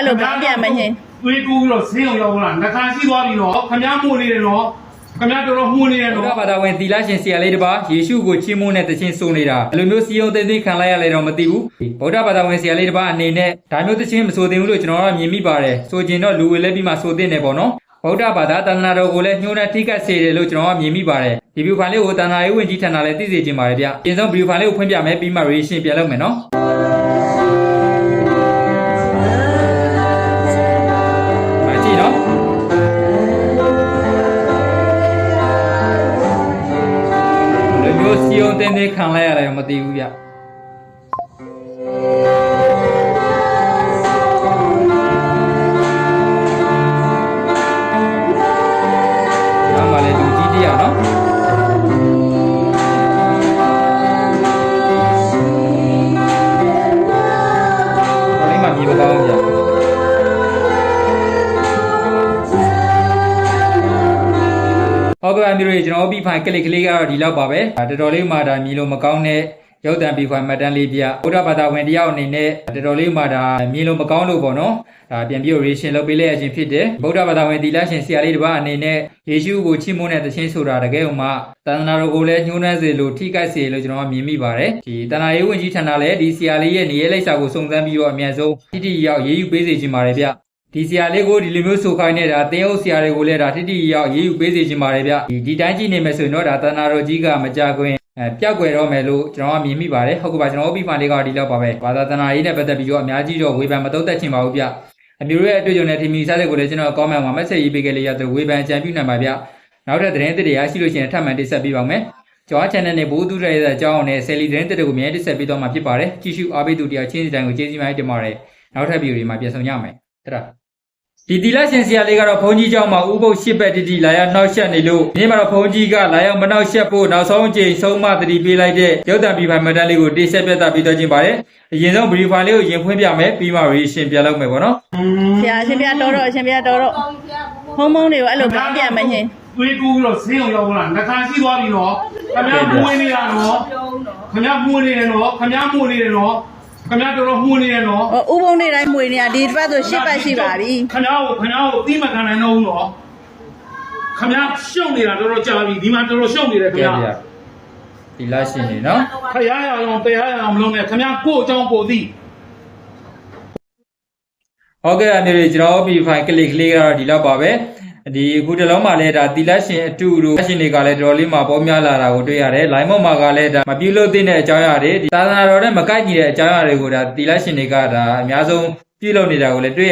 အဲ့လိုကောင်းပြန်မရှင်တွေးကူးပြီးတော့ဆင်းအောင်ရောက်လာနှခါရှိသွားပြီနော်ခမည်းမှုနေတယ်နော်ခမည်းတော်တော်မှုနေတယ်နော်ဘာသာဝင်သီလရှင်ဆရာလေးတစ်ပါးယေရှုကိုချီးမွမ်းတဲ့တခြင်းဆိုနေတာဘယ်လိုမျိုးစီယုံသိသိခံလိုက်ရလဲတော့မသိဘူးဗုဒ္ဓဘာသာဝင်ဆရာလေးတစ်ပါးအနေနဲ့ဒါမျိုးတခြင်းမဆိုသင့်ဘူးလို့ကျွန်တော်ကမြင်မိပါတယ်ဆိုကျင်တော့လူဝေလဲပြီးမှဆိုသင့်တယ်ပေါ့နော်ဗုဒ္ဓဘာသာတန်ခါတော်ကိုလည်းညှိုးနှက်ထိကတ်စေတယ်လို့ကျွန်တော်ကမြင်မိပါတယ်ဒီဗီဒီယိုဖိုင်လေးကိုတန်ခါရေးဝင်ကြီးထန်တာလည်းသိစေချင်ပါတယ်ဗျအရင်ဆုံးဗီဒီယိုဖိုင်လေးကိုဖွင့်ပြမယ်ပြီးမှ reaction ပြန်လုပ်မယ်နော်ကြည့်နော်လူမျိုးစီယုံတင်းတင်းခံလိုက်ရတယ်မသိဘူးဗျဟုတ်ကဲ့မျိုးတွေကျွန်တော်ပြီးဖိုင်ကလစ်ကလေးကတော့ဒီလောက်ပါပဲတော်တော်လေးမှဒါမြည်လို့မကောင်းတဲ့ရုပ်တံပြီးဖိုင်မှတ်တမ်းလေးပြဗုဒ္ဓဘာသာဝင်တယောက်အနေနဲ့တော်တော်လေးမှဒါမြည်လို့မကောင်းလို့ပေါ့နော်ဒါပြန်ပြီး reaction လုပ်ပေးလိုက်ရခြင်းဖြစ်တယ်ဗုဒ္ဓဘာသာဝင်သီလရှင်ဆရာလေးတစ်ပါးအနေနဲ့ယေရှုကိုချီးမွမ်းတဲ့သခြင်းဆိုတာတကယ်ဥမာသန္တာတော်ကိုလည်းညှိုးနှံစေလို့ထိခိုက်စေလို့ကျွန်တော်မြင်မိပါတယ်ဒီတဏှာရေးဝင်ကြီးဌာနလည်းဒီဆရာလေးရဲ့နေရာလိပ်စာကိုစုံစမ်းပြီးတော့အမြန်ဆုံးတိတိရောက်ရေးယူပေးစေချင်ပါတယ်ဗျဒီဆရာလေးကိုဒီလိုမျိုးဆိုခိုင်းနေတာတင်းအုပ်ဆရာတွေကိုလည်းဒါတိတိရောက်ရေးယူပေးစေချင်ပါတယ်ဗျဒီတိုင်းကြည့်နေမယ်ဆိုရင်တော့ဒါသန္တာတော်ကြီးကမကြခွင့်ပျောက်ကွယ်တော့မယ်လို့ကျွန်တော်ကမြင်မိပါတယ်ဟုတ်ကဲ့ပါကျွန်တော်ပြီးဖိုင်လေးကဒီလောက်ပါပဲဘာသာသနာရေးနဲ့ပတ်သက်ပြီးတော့အများကြီးတော့ဝေဖန်မသုံးသပ်ချင်ပါဘူးဗျအမျိုးရဲ့အတွေ့အကြုံနဲ့ထင်မြင်စားတဲ့ကိုလည်းကျွန်တော် comment မှာ message ရေးပေးခဲ့လေးရတဲ့ဝေဖန်အကြံပြုနိုင်ပါဗျနောက်ထပ်သတင်းသစ်တွေရရှိလို့ရှိရင်ထပ်မံတင်ဆက်ပေးပါမယ်ကျွန်တော် channel နဲ့ဘိုးသူရဲ့အကြောင်းနဲ့ Sally သတင်းသစ်တွေကိုအမြဲတင်ဆက်ပေးသွားမှာဖြစ်ပါတယ်ကြည့်ရှုအားပေးသူတရားချင်းစီတိုင်းကိုကျေးဇူးများတင်ပါတယ်နောက်ထပ်ဗီဒီယိုတွေမှာပြန်ဆောင်ကြမယ်တရဒီတီလာရှင်ဆရာလေးကတော့ဘုန်းကြီးเจ้าမှာဥပုပ်ရှစ်ဘက်တီလာရောက်နှောက်ရှက်နေလို့ဒီမှာတော့ဘုန်းကြီးကလာရောက်မနှောက်ရှက်ဖို့နောက်ဆုံးအချိန်ဆုံးမသတိပေးလိုက်တဲ့ရုပ်တံပြီးဖိုင်မတန်းလေးကိုတိဆက်ပြသပြီးတော့ခြင်းပါတယ်အရင်ဆုံးဗီဒီယိုဖိုင်လေးကိုရင်ဖွင့်ပြမယ်ပြီးမှ reaction ပြန်လုပ်မယ်ပေါ့နော်ဆရာရှင်ပြတော်တော့ရှင်ပြတော်တော့ဟုံးတွေကိုအဲ့လိုကောင်းပြန်မရှင်တွေးကူးပြီးတော့ဆင်းအောင်ရောက်လာနှခါရှိသွားပြီနော်ခမည်းမှုနေတယ်နော်ခမည်းမှုနေတယ်နော်ခမည်းမှုနေတယ်နော်ခမည်းတော်တော်မှုနေတယ်နော်ဥပုံနေတိုင်းမွေနေတာဒီတစ်ပတ်ဆို၈ပတ်ရှိပါပြီခမည်းကိုပြီးမခံနိုင်တော့ဘူးနော်ခမည်းရှုံနေတာတော်တော်ကြာပြီဒီမှာတော်တော်ရှုံနေတယ်ခမည်းဒီလာရှင်နေနော်ခရရအောင်ပယ်ရအောင်မလုပ်နဲ့ခမည်းကိုအကြောင်းပို့သည်ဟုတ်ကဲ့အမျိုးတွေကျွန်တော်ပြီးဖိုင်ကလစ်ကလေးကတော့ဒီလောက်ပါပဲဒီအခုတလုံးမှာလည်းဒါတီလက်ရှင်အတူတို့လက်ရှင်တွေကလည်းတော်တော်လေးမှာပေါများလာတာကိုတွေ့ရတယ်။ line မော့မှာကလည်းဒါမပြုလို့သိတဲ့အကြောင်းအရာတွေဒီသာသနာတော်နဲ့မကိုက်ညီတဲ့အကြောင်းအရာတွေကိုဒါတီလက်ရှင်တွေကဒါအများဆုံးပြုလုပ်နေတာကိုလည်းတွေ့